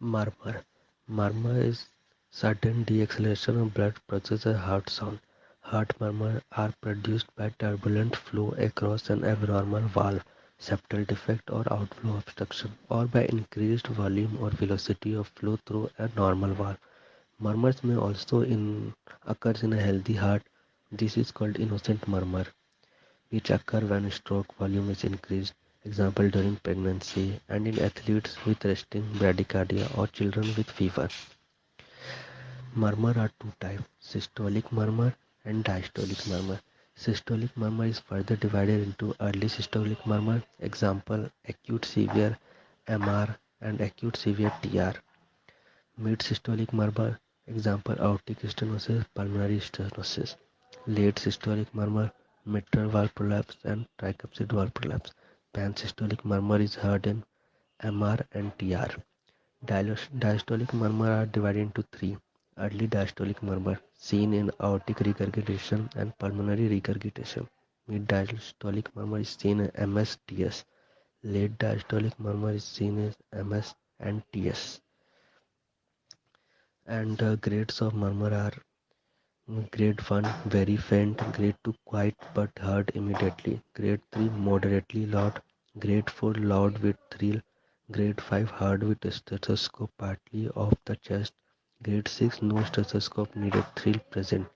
Murmur. Murmur is sudden deceleration of blood produces a heart sound. Heart murmurs are produced by turbulent flow across an abnormal valve, septal defect or outflow obstruction, or by increased volume or velocity of flow through a normal valve. Murmurs may also occurs in a healthy heart. This is called innocent murmur, which occur when stroke volume is increased, example during pregnancy, and in athletes with resting bradycardia or children with fever. Murmur are two types, systolic murmur and diastolic murmur. Systolic murmur is further divided into early systolic murmur, example acute severe MR and acute severe TR. Mid systolic murmur, example aortic stenosis, pulmonary stenosis. Late systolic murmur, mitral valve prolapse and tricuspid valve prolapse. Pansystolic murmur is heard in MR and TR. Diastolic murmur are divided into three. Early diastolic murmur seen in aortic regurgitation and pulmonary regurgitation. Mid diastolic murmur is seen in MS-TS. Late diastolic murmur is seen in MS and TS. And grades of murmur are grade 1 very faint, grade 2 quiet but heard immediately, grade 3 moderately loud, grade 4 loud with thrill, grade 5 heard with stethoscope partly off the chest, grade 6 no stethoscope needed, thrill present,